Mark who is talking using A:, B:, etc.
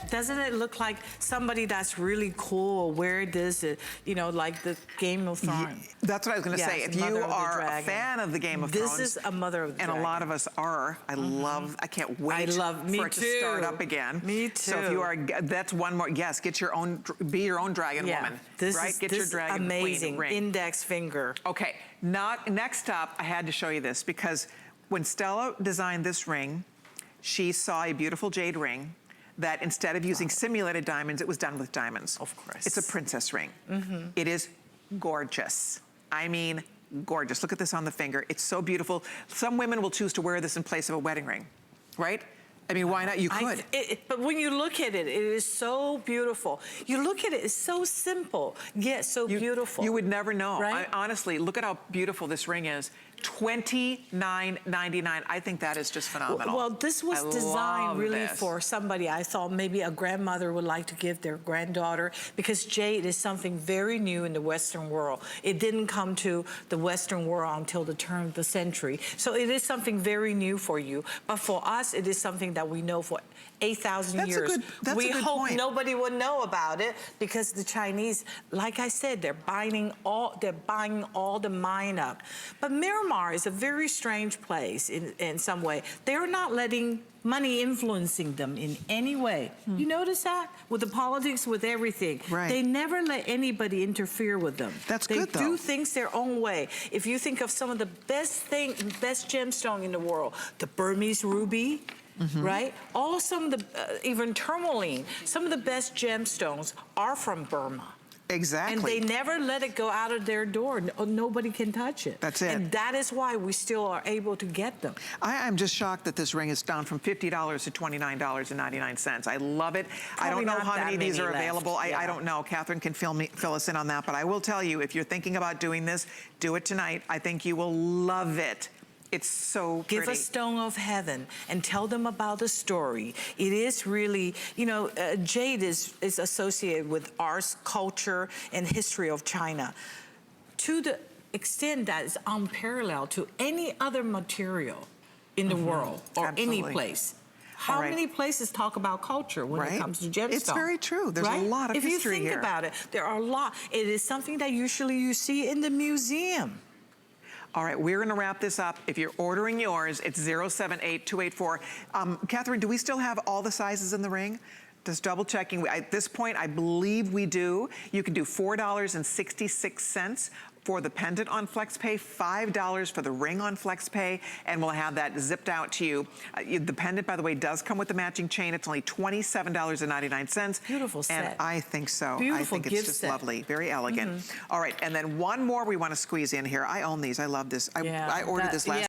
A: Doesn't it look like somebody that's really cool wear this, you know, like the Game of Thrones?
B: That's what I was going to say. If you are a fan of the Game of Thrones.
A: This is a Mother of the Dragon.
B: And a lot of us are. I can't wait for it to start up again.
A: Me too.
B: So if you are, that's one more, yes, get your own, be your own dragon woman. Get your dragon
A: amazing
B: queen ring.
A: Index finger.
B: Okay, next up, I had to show you this because when Stella designed this ring, she saw a beautiful jade ring that instead of using simulated diamonds, it was done with diamonds.
A: Of course.
B: It's a princess ring. It is gorgeous. I mean, gorgeous. Look at this on the finger. It's so beautiful. Some women will choose to wear this in place of a wedding ring, right? I mean, why not? You could.
A: But when you look at it, it is so beautiful. You look at it, it's so simple, yet so beautiful.
B: You would never know.
A: Right?
B: Honestly, look at how beautiful this ring is. $29.99. I think that is just phenomenal.
A: Well, this was designed really for somebody. I thought maybe a grandmother would like to give their granddaughter, because jade is something very new in the Western world. It didn't come to the Western world until the turn of the century. So it is something very new for you. But for us, it is something that we know for 8,000 years. We hope nobody would know about it, because the Chinese, like I said, they're buying all the mine up. But Miramar is a very strange place in some way. They're not letting money influencing them in any way. You notice that? With the politics, with everything.
B: Right.
A: They never let anybody interfere with them.
B: That's good, though.
A: They do things their own way. If you think of some of the best gemstone in the world, the Burmese ruby, right? Some of the, even tourmaline, some of the best gemstones are from Burma.
B: Exactly.
A: And they never let it go out of their door. Nobody can touch it.
B: That's it.
A: And that is why we still are able to get them.
B: I'm just shocked that this ring is down from $50 to $29.99. I love it. I don't know how many of these are available. I don't know. Catherine can fill us in on that. But I will tell you, if you're thinking about doing this, do it tonight. I think you will love it. It's so pretty.
A: Give a stone of heaven and tell them about the story. It is really, you know, jade is associated with arts, culture, and history of China to the extent that it's unparalleled to any other material in the world or any place. How many places talk about culture when it comes to gemstones? It's
B: very true. There's a lot of history here.
A: If you think about it, there are a lot. It is something that usually you see in the museum.
B: All right, we're gonna wrap this up. If you're ordering yours, it's 078284. Catherine, do we still have all the sizes in the ring? Just double checking. At this point, I believe we do. You can do $4.66 for the pendant on FlexPay, $5 for the ring on FlexPay, and we'll have that zipped out to you. The pendant, by the way, does come with the matching chain. It's only $27.99.
A: Beautiful set.
B: And I think so.
A: Beautiful
B: I think it's just lovely, very elegant. All right, and then one more we want to squeeze in here. I own these. I love this. I ordered this last